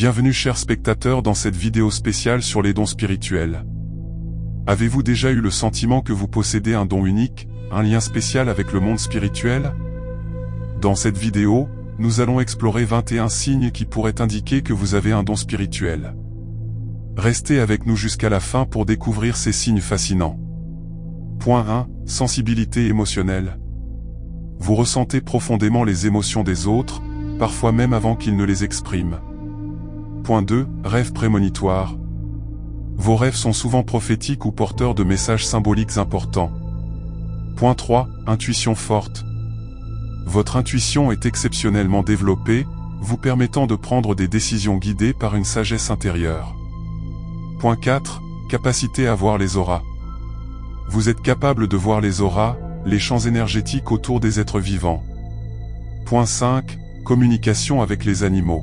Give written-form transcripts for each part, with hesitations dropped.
Bienvenue chers spectateurs dans cette vidéo spéciale sur les dons spirituels. Avez-vous déjà eu le sentiment que vous possédez un don unique, un lien spécial avec le monde spirituel? Dans cette vidéo, nous allons explorer 21 signes qui pourraient indiquer que vous avez un don spirituel. Restez avec nous jusqu'à la fin pour découvrir ces signes fascinants. Point 1. Sensibilité émotionnelle. Vous ressentez profondément les émotions des autres, parfois même avant qu'ils ne les expriment. Point 2. Rêves prémonitoires. Vos rêves sont souvent prophétiques ou porteurs de messages symboliques importants. Point 3. Intuition forte. Votre intuition est exceptionnellement développée, vous permettant de prendre des décisions guidées par une sagesse intérieure. Point 4. Capacité à voir les auras. Vous êtes capable de voir les auras, les champs énergétiques autour des êtres vivants. Point 5. Communication avec les animaux.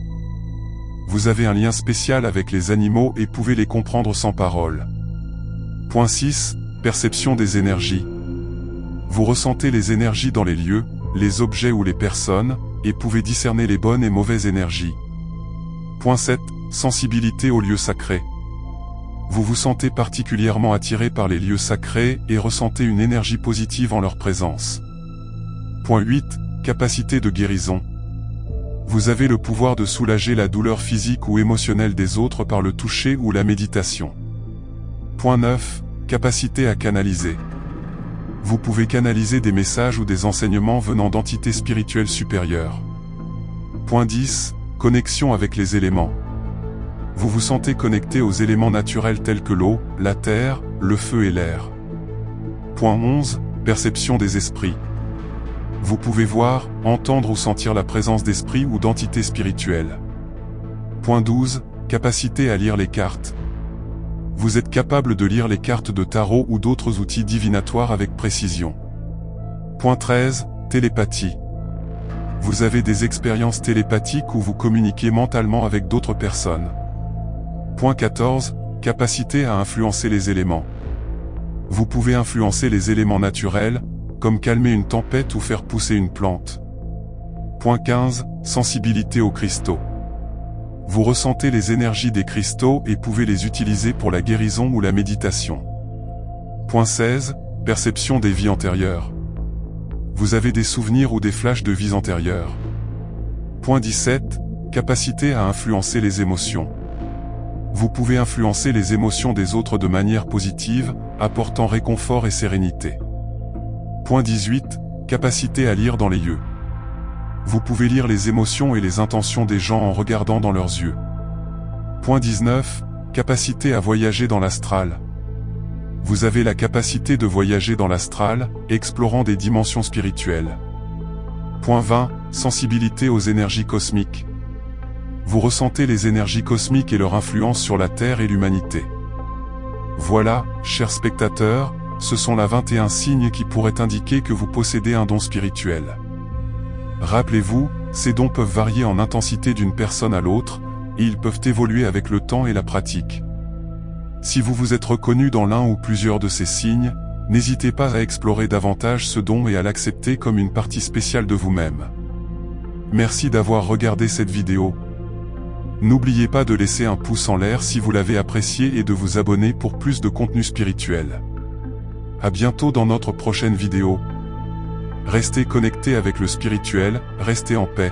Vous avez un lien spécial avec les animaux et pouvez les comprendre sans parole. Point 6. Perception des énergies. Vous ressentez les énergies dans les lieux, les objets ou les personnes, et pouvez discerner les bonnes et mauvaises énergies. Point 7. Sensibilité aux lieux sacrés. Vous vous sentez particulièrement attiré par les lieux sacrés et ressentez une énergie positive en leur présence. Point 8. Capacité de guérison. Vous avez le pouvoir de soulager la douleur physique ou émotionnelle des autres par le toucher ou la méditation. Point 9. Capacité à canaliser. Vous pouvez canaliser des messages ou des enseignements venant d'entités spirituelles supérieures. Point 10. Connexion avec les éléments. Vous vous sentez connecté aux éléments naturels tels que l'eau, la terre, le feu et l'air. Point 11. Perception des esprits. Vous pouvez voir, entendre ou sentir la présence d'esprits ou d'entités spirituelles. Point 12. Capacité à lire les cartes. Vous êtes capable de lire les cartes de tarot ou d'autres outils divinatoires avec précision. Point 13. Télépathie. Vous avez des expériences télépathiques où vous communiquez mentalement avec d'autres personnes. Point 14. Capacité à influencer les éléments. Vous pouvez influencer les éléments naturels, comme calmer une tempête ou faire pousser une plante. Point 15. Sensibilité aux cristaux. Vous ressentez les énergies des cristaux et pouvez les utiliser pour la guérison ou la méditation. Point 16. Perception des vies antérieures. Vous avez des souvenirs ou des flashs de vies antérieures. Point 17. Capacité à influencer les émotions. Vous pouvez influencer les émotions des autres de manière positive, apportant réconfort et sérénité. Point 18. Capacité à lire dans les yeux. Vous pouvez lire les émotions et les intentions des gens en regardant dans leurs yeux. Point 19. Capacité à voyager dans l'astral. Vous avez la capacité de voyager dans l'astral, explorant des dimensions spirituelles. Point 20. Sensibilité aux énergies cosmiques. Vous ressentez les énergies cosmiques et leur influence sur la Terre et l'humanité. Voilà, chers spectateurs, ce sont là 21 signes qui pourraient indiquer que vous possédez un don spirituel. Rappelez-vous, ces dons peuvent varier en intensité d'une personne à l'autre, et ils peuvent évoluer avec le temps et la pratique. Si vous vous êtes reconnu dans l'un ou plusieurs de ces signes, n'hésitez pas à explorer davantage ce don et à l'accepter comme une partie spéciale de vous-même. Merci d'avoir regardé cette vidéo. N'oubliez pas de laisser un pouce en l'air si vous l'avez apprécié et de vous abonner pour plus de contenu spirituel. À bientôt dans notre prochaine vidéo. Restez connectés avec le spirituel, restez en paix.